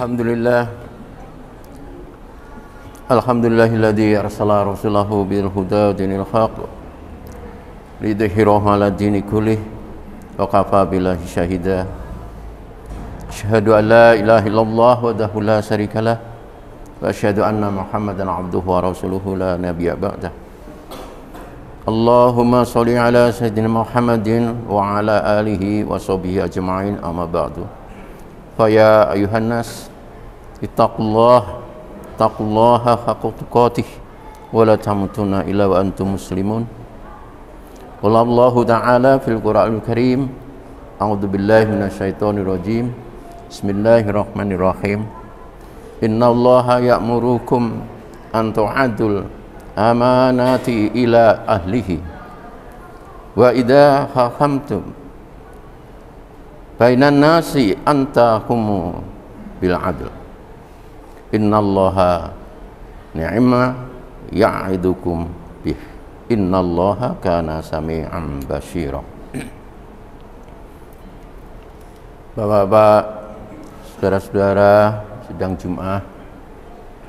Alhamdulillah. Alhamdulillahilladzi arsala rasulahu bil huda dinil haq lidhhirahu 'ala dini kullih wa kafa billahi syahida. Asyhadu an la ilaha illallah wahdahu la syarikalah wa asyhadu anna Muhammadan 'abduhu wa rasuluhu la nabiyya ba'dah. Allahumma shalli ala sayyidina Muhammadin wa ala alihi wa sahbihi ajma'in, amma ba'du. Fa ya ayuhan nas ittaqullaha haqqa tuqatih wa la tamutunna illa wa antum muslimun. Qala Allahu ta'ala fil Qur'anil Karim, a'udzu billahi minasyaitonir rajim. Bismillahirrahmanirrahim. Innallaha ya'murukum an tu'addul amanati ila ahlihi wa idza hakamtum bainan nasi antahkumu bil adl. Innallaha ni'ma ya'idukum bih. Innallaha kana sami'an basyira. Bapak-bapak, saudara-saudara sidang Jumat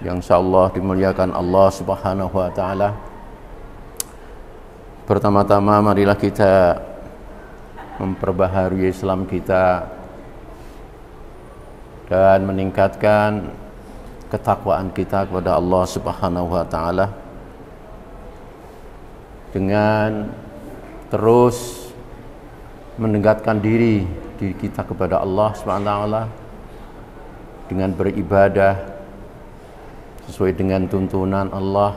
yang insyaallah dimuliakan Allah Subhanahu wa taala. Pertama-tama marilah kita memperbaharui Islam kita dan meningkatkan ketakwaan kita kepada Allah Subhanahu wa taala dengan terus mendekatkan diri kita kepada Allah Subhanahu wa taala dengan beribadah sesuai dengan tuntunan Allah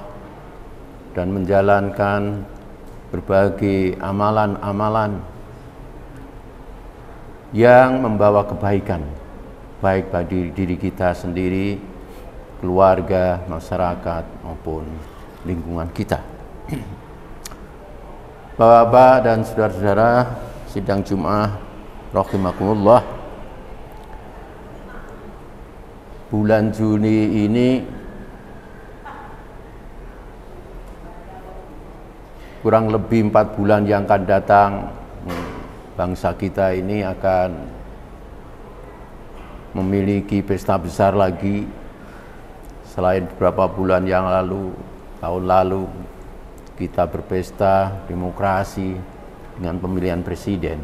dan menjalankan berbagai amalan-amalan yang membawa kebaikan baik bagi diri kita sendiri, keluarga, masyarakat maupun lingkungan kita. Bapak-bapak dan saudara-saudara sidang Jumat rahimakumullah, bulan Juni ini kurang lebih 4 bulan yang akan datang, bangsa kita ini akan memiliki pesta besar lagi. Selain beberapa bulan yang lalu, tahun lalu kita berpesta demokrasi dengan pemilihan presiden.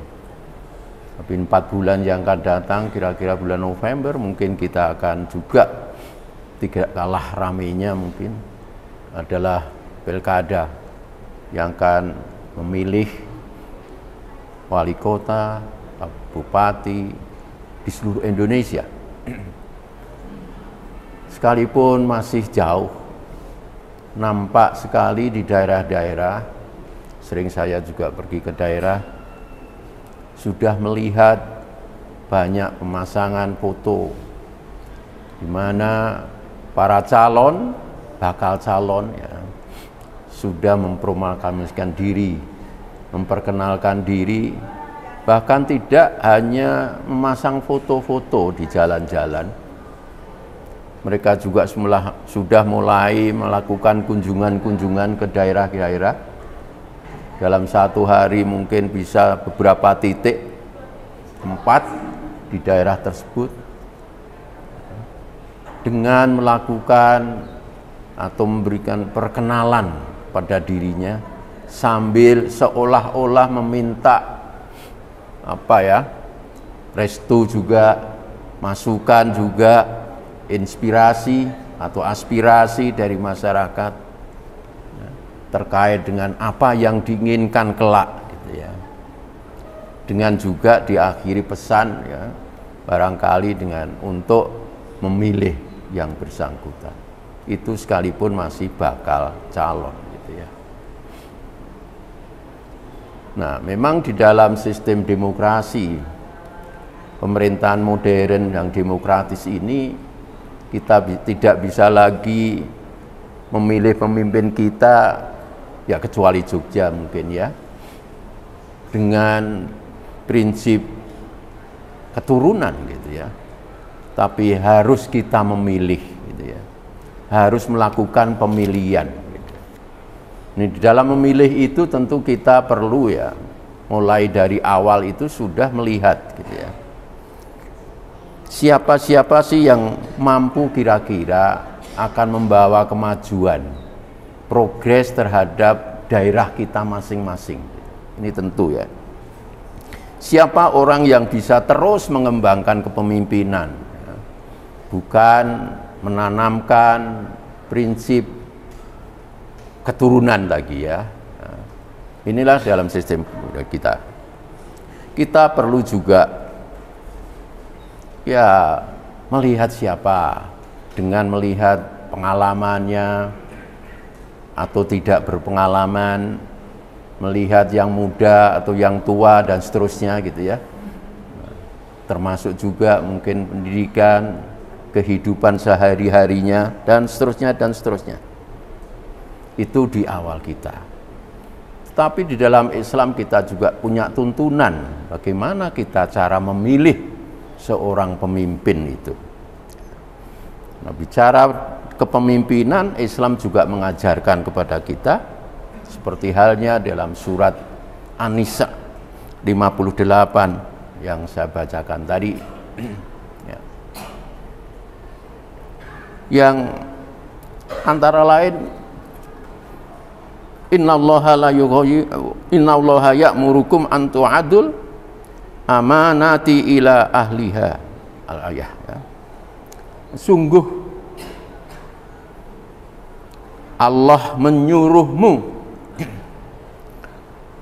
Tapi 4 bulan yang akan datang, kira-kira bulan November, mungkin kita akan juga tidak kalah ramainya mungkin adalah pilkada yang akan memilih wali kota, bupati di seluruh Indonesia. Sekalipun masih jauh, nampak sekali di daerah-daerah, sering saya juga pergi ke daerah, sudah melihat banyak pemasangan foto di mana para calon, bakal calon ya, sudah mempromosikan diri, memperkenalkan diri, bahkan tidak hanya memasang foto-foto di jalan-jalan. Mereka juga sudah mulai melakukan kunjungan-kunjungan ke daerah-daerah. Dalam satu hari mungkin bisa beberapa titik tempat di daerah tersebut, dengan melakukan atau memberikan perkenalan pada dirinya sambil seolah-olah meminta restu juga, masukan juga, inspirasi atau aspirasi dari masyarakat terkait dengan apa yang diinginkan kelak gitu ya. Dengan juga diakhiri pesan ya, barangkali dengan untuk memilih yang bersangkutan. Itu sekalipun masih bakal calon gitu ya. Nah, memang di dalam sistem demokrasi, pemerintahan modern yang demokratis ini, kita tidak bisa lagi memilih pemimpin kita, ya kecuali Jogja mungkin ya, dengan prinsip keturunan gitu ya. Tapi harus kita memilih gitu ya. Harus melakukan pemilihan gitu. Ini di dalam memilih itu tentu kita perlu ya, mulai dari awal itu sudah melihat gitu ya. siapa-siapa sih yang mampu kira-kira akan membawa kemajuan, progres terhadap daerah kita masing-masing. Ini tentu ya. Siapa orang yang bisa terus mengembangkan kepemimpinan, bukan menanamkan prinsip keturunan lagi ya. Inilah dalam sistem kita. Kita perlu juga ya melihat siapa, dengan melihat pengalamannya atau tidak berpengalaman, melihat yang muda atau yang tua dan seterusnya gitu ya. Termasuk juga mungkin pendidikan, kehidupan sehari-harinya dan seterusnya dan seterusnya. Itu di awal kita. Tapi di dalam Islam kita juga punya tuntunan bagaimana kita cara memilih seorang pemimpin itu. Nah, bicara kepemimpinan, Islam juga mengajarkan kepada kita seperti halnya dalam surat An-Nisa 58 yang saya bacakan tadi. Ya. Yang antara lain Innallaha ya'murukum an tu'adul amanati ila ahliha al-ayah ya. Sungguh Allah menyuruhmu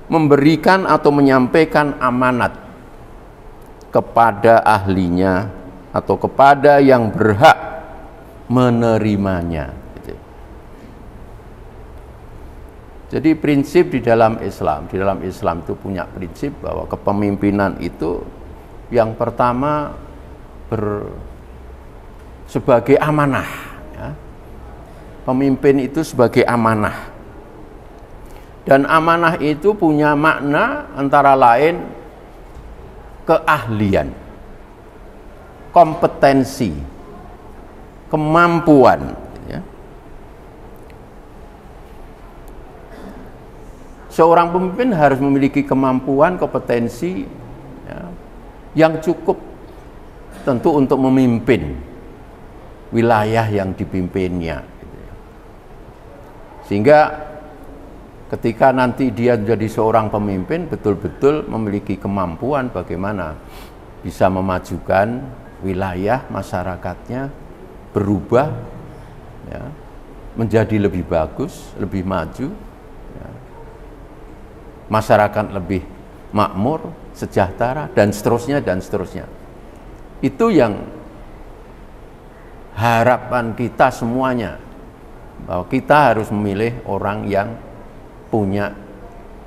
memberikan atau menyampaikan amanat kepada ahlinya atau kepada yang berhak menerimanya. Jadi prinsip di dalam Islam itu punya prinsip bahwa kepemimpinan itu yang pertama sebagai amanah. Ya. Pemimpin itu sebagai amanah. Dan amanah itu punya makna antara lain keahlian, kompetensi, kemampuan. Seorang pemimpin harus memiliki kemampuan, kompetensi ya, yang cukup tentu untuk memimpin wilayah yang dipimpinnya. Sehingga ketika nanti dia menjadi seorang pemimpin, betul-betul memiliki kemampuan bagaimana bisa memajukan wilayah masyarakatnya, berubah ya, menjadi lebih bagus, lebih maju. Masyarakat lebih makmur, sejahtera, dan seterusnya, dan seterusnya. Itu yang harapan kita semuanya, bahwa kita harus memilih orang yang punya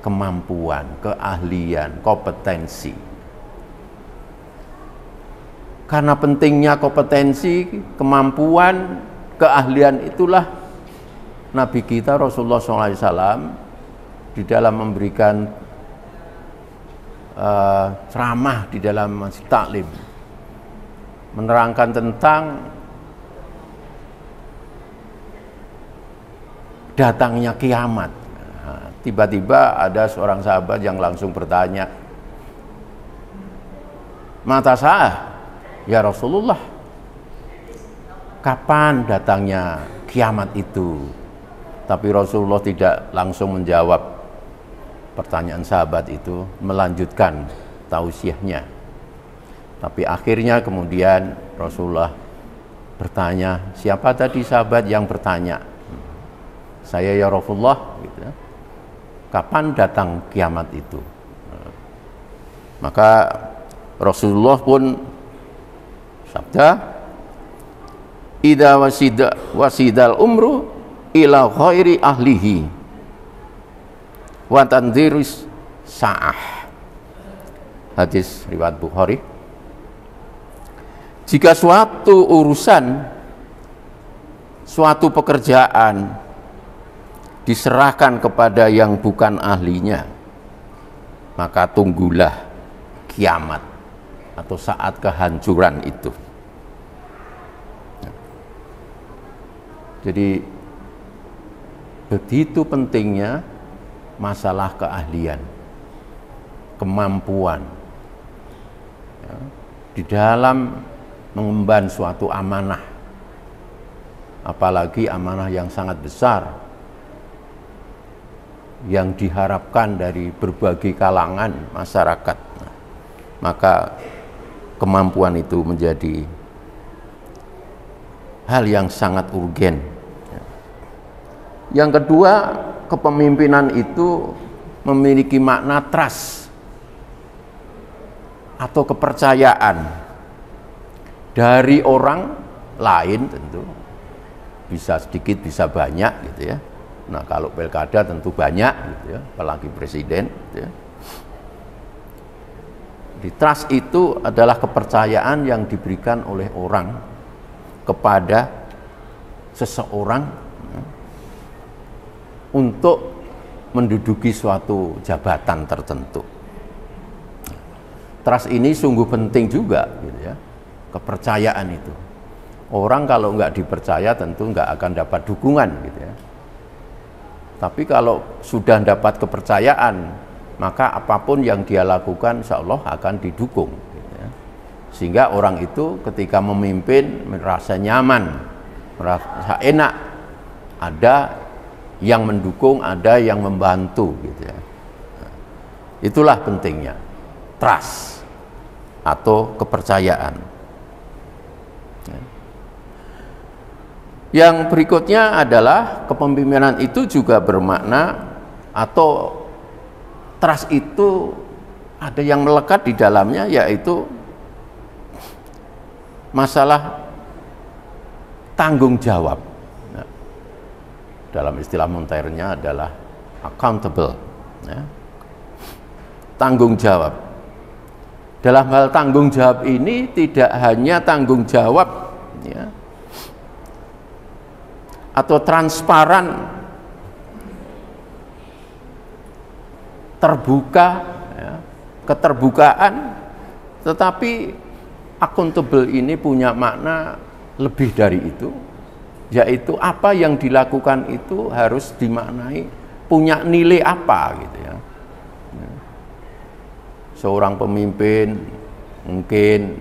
kemampuan, keahlian, kompetensi. Karena pentingnya kompetensi, kemampuan, keahlian itulah Nabi kita Rasulullah SAW di dalam memberikan ceramah di dalam Masjid Taklim menerangkan tentang datangnya kiamat. Tiba-tiba ada seorang sahabat yang langsung bertanya, "Mata sa'ah ya Rasulullah, kapan datangnya kiamat itu?" Tapi Rasulullah tidak langsung menjawab pertanyaan sahabat itu, melanjutkan tausiahnya. Tapi akhirnya kemudian Rasulullah bertanya, siapa tadi sahabat yang bertanya? Saya ya Rasulullah, gitu. Kapan datang kiamat itu? Maka Rasulullah pun sabda, idza wasidal umru ila khairi ahlihi wa tandziris sa'ah. Hadis riwayat Bukhari. Jika suatu urusan, suatu pekerjaan diserahkan kepada yang bukan ahlinya, maka tunggulah kiamat atau saat kehancuran itu. Jadi begitu pentingnya masalah keahlian, kemampuan ya, di dalam mengemban suatu amanah, apalagi amanah yang sangat besar yang diharapkan dari berbagai kalangan masyarakat. Maka kemampuan itu menjadi hal yang sangat urgen. Yang kedua, kepemimpinan itu memiliki makna trust atau kepercayaan dari orang lain, tentu bisa sedikit bisa banyak gitu ya. Nah, kalau pilkada tentu banyak gitu ya, apalagi presiden gitu ya. Di trust itu adalah kepercayaan yang diberikan oleh orang kepada seseorang untuk menduduki suatu jabatan tertentu. Trust ini sungguh penting juga gitu ya, kepercayaan itu. Orang kalau nggak dipercaya tentu nggak akan dapat dukungan gitu ya. Tapi kalau sudah dapat kepercayaan, maka apapun yang dia lakukan insya Allah akan didukung gitu ya. Sehingga orang itu ketika memimpin merasa nyaman, merasa enak, ada yang mendukung, ada yang membantu gitu ya. Nah, itulah pentingnya trust atau kepercayaan. Yang berikutnya adalah kepemimpinan itu juga bermakna, atau trust itu ada yang melekat di dalamnya, yaitu masalah tanggung jawab. Nah, dalam istilah Montaigne adalah accountable, ya. Tanggung jawab. Dalam hal tanggung jawab ini tidak hanya tanggung jawab ya, atau transparan, terbuka, ya, keterbukaan, tetapi accountable ini punya makna lebih dari itu, yaitu apa yang dilakukan itu harus dimaknai punya nilai apa gitu ya. Seorang pemimpin mungkin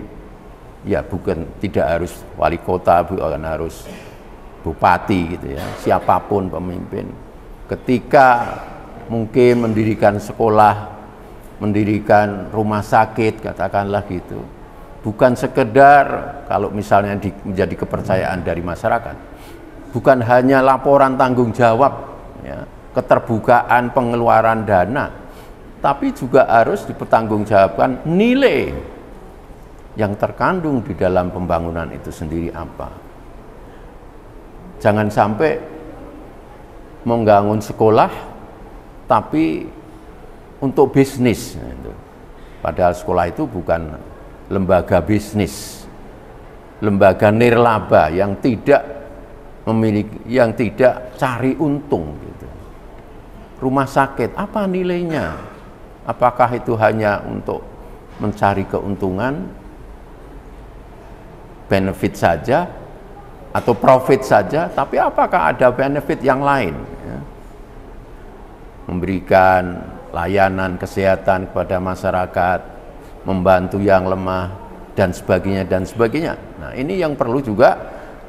ya bukan tidak harus wali kota, bukan harus bupati gitu ya, siapapun pemimpin ketika mungkin mendirikan sekolah, mendirikan rumah sakit katakanlah gitu, bukan sekedar kalau misalnya menjadi kepercayaan dari masyarakat, bukan hanya laporan tanggung jawab ya, keterbukaan pengeluaran dana, tapi juga harus dipertanggungjawabkan nilai yang terkandung di dalam pembangunan itu sendiri apa. Jangan sampai membangun sekolah tapi untuk bisnis. Padahal sekolah itu bukan lembaga bisnis, lembaga nirlaba yang tidak memiliki, yang tidak cari untung gitu. Rumah sakit apa nilainya? Apakah itu hanya untuk mencari keuntungan, benefit saja, atau profit saja? Tapi apakah ada benefit yang lain? Ya. Memberikan layanan kesehatan kepada masyarakat, membantu yang lemah, dan sebagainya, dan sebagainya. Nah, ini yang perlu juga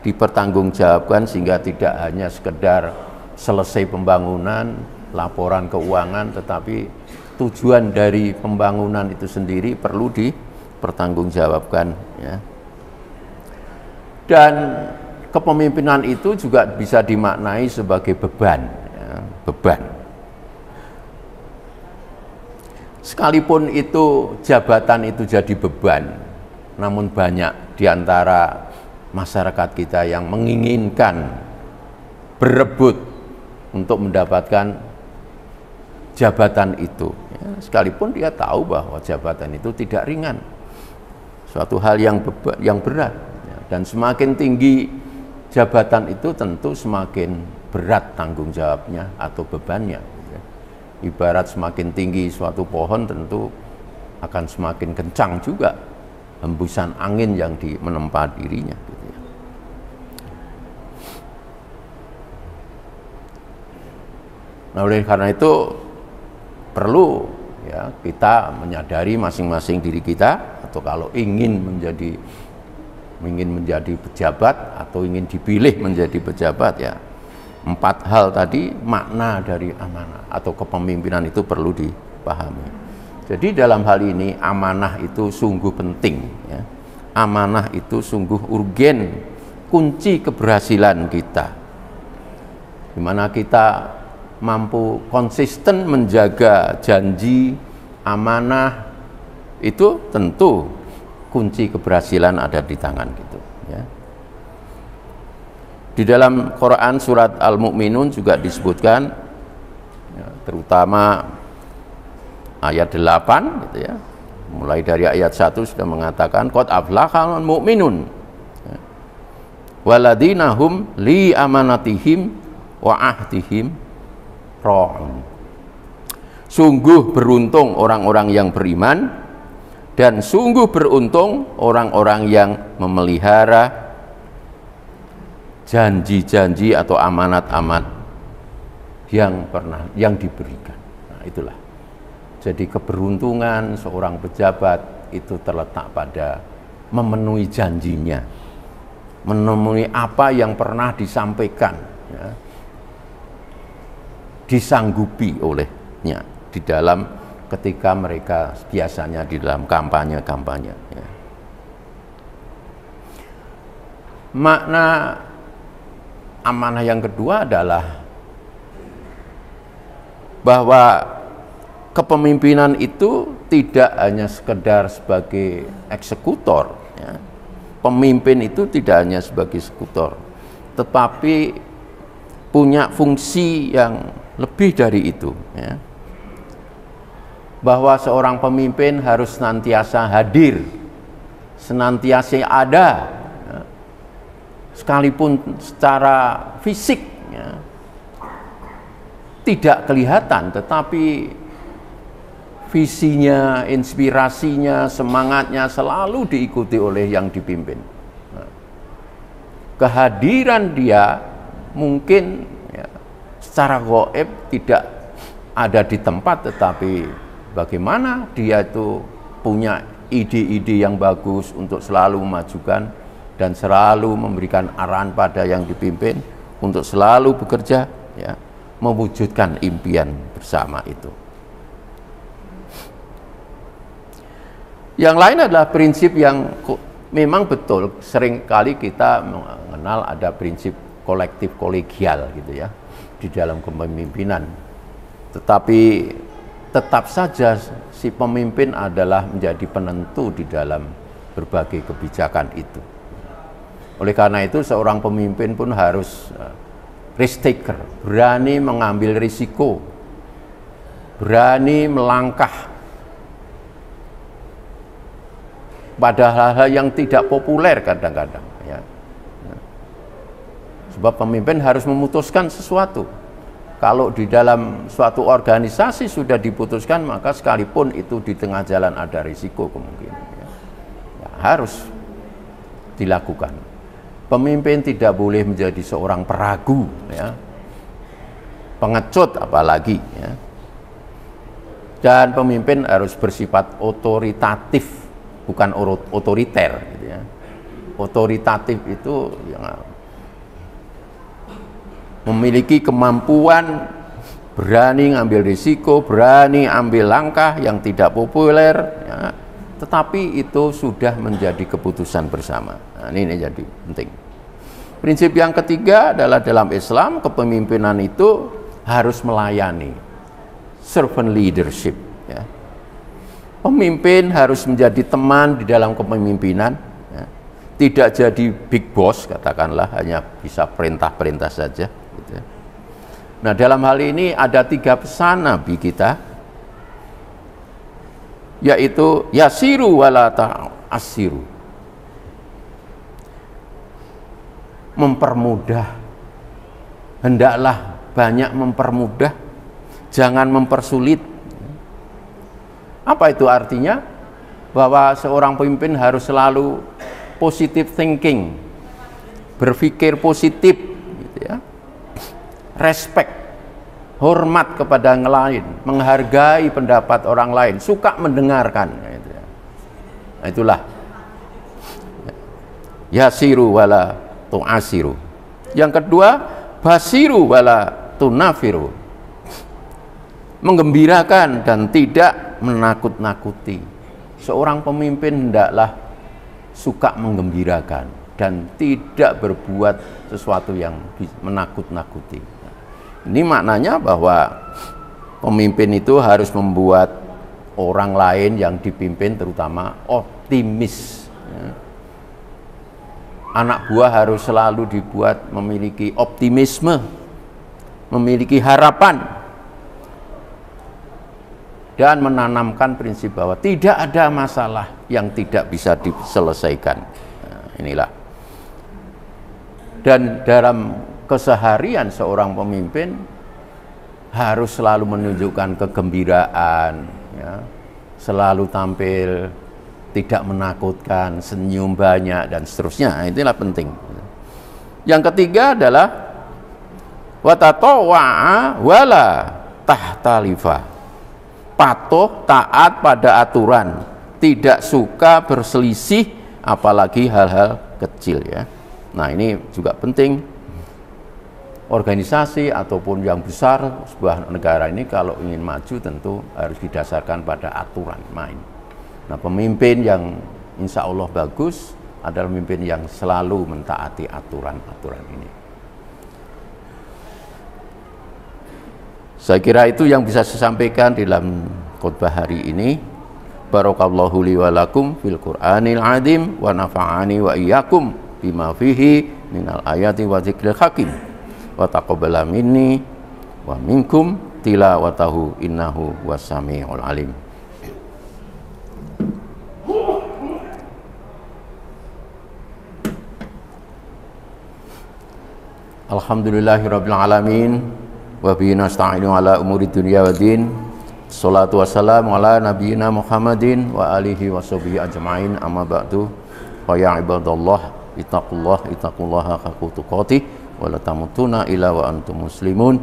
dipertanggungjawabkan sehingga tidak hanya sekedar selesai pembangunan, laporan keuangan, tetapi tujuan dari pembangunan itu sendiri perlu dipertanggungjawabkan ya. Dan kepemimpinan itu juga bisa dimaknai sebagai beban ya, beban. Sekalipun itu jabatan itu jadi beban, namun banyak di antara masyarakat kita yang menginginkan berebut untuk mendapatkan jabatan itu ya, sekalipun dia tahu bahwa jabatan itu tidak ringan, suatu hal yang berat ya. Dan semakin tinggi jabatan itu tentu semakin berat tanggung jawabnya atau bebannya ya. Ibarat semakin tinggi suatu pohon tentu akan semakin kencang juga hembusan angin yang menempa dirinya gitu ya. Nah, oleh karena itu perlu ya kita menyadari masing-masing diri kita, atau kalau ingin menjadi ingin menjadi pejabat atau ingin dipilih menjadi pejabat, ya 4 hal tadi makna dari amanah atau kepemimpinan itu perlu dipahami. Jadi dalam hal ini amanah itu sungguh penting, ya. Amanah itu sungguh urgen, kunci keberhasilan kita, di mana kita mampu konsisten menjaga janji, amanah, itu tentu kunci keberhasilan ada di tangan gitu, ya. Di dalam Quran surat Al-Mu'minun juga disebutkan, ya, terutama ayat 8 gitu, ya. Mulai dari ayat 1 sudah mengatakan qad aflahal mu'minun, ya. Waladina hum li amanatihim wa ahdihim ra'un. Sungguh beruntung orang-orang yang beriman, dan sungguh beruntung orang-orang yang memelihara janji-janji atau amanat-amanat yang diberikan. Nah, itulah. Jadi keberuntungan seorang pejabat itu terletak pada memenuhi janjinya, memenuhi apa yang pernah disampaikan, ya, disanggupi olehnya di dalam ketika mereka biasanya di dalam kampanye-kampanye, ya. Makna amanah yang kedua adalah bahwa kepemimpinan itu tidak hanya sekedar sebagai eksekutor, ya. Pemimpin itu tidak hanya sebagai eksekutor, tetapi punya fungsi yang lebih dari itu, ya. Bahwa seorang pemimpin harus senantiasa hadir, senantiasa ada, ya, sekalipun secara fisik, ya, tidak kelihatan, tetapi visinya, inspirasinya, semangatnya selalu diikuti oleh yang dipimpin. Nah, kehadiran dia mungkin, ya, secara gaib tidak ada di tempat, tetapi bagaimana dia itu punya ide-ide yang bagus untuk selalu memajukan dan selalu memberikan arahan pada yang dipimpin untuk selalu bekerja, ya, mewujudkan impian bersama itu. Yang lain adalah prinsip yang memang betul seringkali kita mengenal, ada prinsip kolektif kolegial gitu, ya, di dalam kepemimpinan. Tetapi tetap saja si pemimpin adalah menjadi penentu di dalam berbagai kebijakan itu. Oleh karena itu seorang pemimpin pun harus risk taker, berani mengambil risiko, berani melangkah pada hal-hal yang tidak populer kadang-kadang, ya. Sebab pemimpin harus memutuskan sesuatu. Kalau di dalam suatu organisasi sudah diputuskan, maka sekalipun itu di tengah jalan ada risiko kemungkinan, ya, ya, harus dilakukan. Pemimpin tidak boleh menjadi seorang peragu, ya, pengecut apalagi, ya. Dan pemimpin harus bersifat otoritatif, bukan otoriter, gitu, ya. Otoritatif itu yang memiliki kemampuan berani ngambil risiko, berani ambil langkah yang tidak populer, ya, tetapi itu sudah menjadi keputusan bersama. Nah, ini jadi penting. Prinsip yang ketiga adalah dalam Islam kepemimpinan itu harus melayani, servant leadership, ya. Pemimpin harus menjadi teman di dalam kepemimpinan, ya. Tidak jadi big boss, katakanlah, hanya bisa perintah-perintah saja, gitu, ya. Nah, dalam hal ini ada 3 pesan Nabi kita, yaitu yasiru wala ta'asiru, mempermudah, hendaklah banyak mempermudah, jangan mempersulit. Apa itu artinya? Bahwa seorang pemimpin harus selalu positive thinking, berpikir positif, gitu, ya. Respect, hormat kepada yang lain, menghargai pendapat orang lain, suka mendengarkan, gitu, ya. Nah, itulah. yasiru wala tu'asiru. Yang kedua, basiru wala tunafiru. Menggembirakan dan tidak menakut-nakuti. Seorang pemimpin hendaklah suka menggembirakan dan tidak berbuat sesuatu yang menakut-nakuti. Ini maknanya bahwa pemimpin itu harus membuat orang lain yang dipimpin terutama optimis. Anak buah harus selalu dibuat memiliki optimisme, memiliki harapan, dan menanamkan prinsip bahwa tidak ada masalah yang tidak bisa diselesaikan. Nah, inilah. Dan dalam keseharian seorang pemimpin harus selalu menunjukkan kegembiraan, ya, selalu tampil tidak menakutkan, senyum banyak dan seterusnya. Itulah penting. Yang ketiga adalah watatawwa'a wala tahtalifa. Patuh, taat pada aturan, tidak suka berselisih apalagi hal-hal kecil, ya. Nah, ini juga penting. Organisasi ataupun yang besar sebuah negara ini kalau ingin maju tentu harus didasarkan pada aturan main. Nah, pemimpin yang insya Allah bagus adalah pemimpin yang selalu mentaati aturan-aturan ini. Saya kira itu yang bisa saya sampaikan dalam khutbah hari ini. Barakallahu li wa lakum fil Qur'anil azim wa nafa'ani wa iyyakum bima fihi minal ayati wa dzikril hakim. Wa taqabbala minni wa minkum tilawatahu innahu was-sami'ul alim. Alhamdulillahirabbil alamin wa bihi nasta'inu ala umuri dunya waddin. Shalatu wassalamu ala nabiyyina Muhammadin wa alihi washabihi ajmain. Amma ba'du. Fa ya ibadallah ittaqullaha haqqa tuqatih wa la tamutunna illa wa antum muslimun.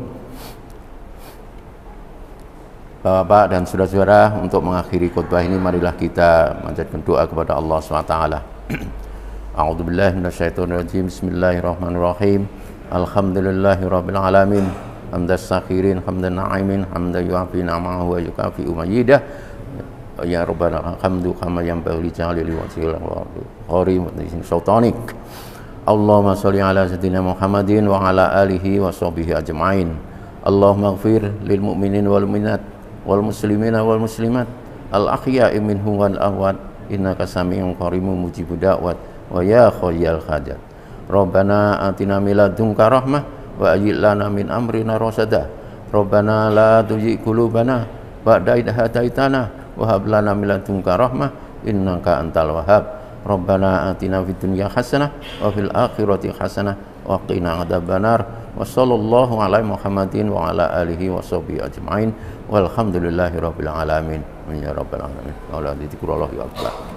Bapak dan saudara-saudara, untuk mengakhiri khutbah ini marilah kita manjatkan doa kepada Allah SWT. A'udzubillahi minasyaitonir rajim. Bismillahirrahmanirrahim. Alhamdulillahirabbil alamin. Hamdas sakirin hamdan na'imin hamdan yu'afi na'amahu wa yukafi umayyidah. Ya rabbana alhamdu kama yanbaghi li jalali wajhil karim wa sultanik. Allahumma sholli ala sayyidina Muhammadin wa ala alihi wa sahbihi ajmain. Allahumma ighfir lil mu'minin wal mu'minat wal muslimina wal muslimat al ahya'i minhum wal amwat innaka sami'un qarimun mujibud da'wat wa ya khayyal hajat. Rabbana atina min ladunka rahmah wa ajil lana min amrina rasada. Rabbana la tuzigh qulubana ba'da idh hadaitana wa hab lana min ladunka rahmah innaka antal wahhab. Rabbana atina fid dunya hasanah wa fil akhirati hasanah wa qina adzabannar. Wa sallallahu ala Muhammadin wa ala alihi wa sahbihi ajmain. Walhamdulillahirabbil alamin. Ya rabbal alamin. Wa la dzikrullah ya akbar.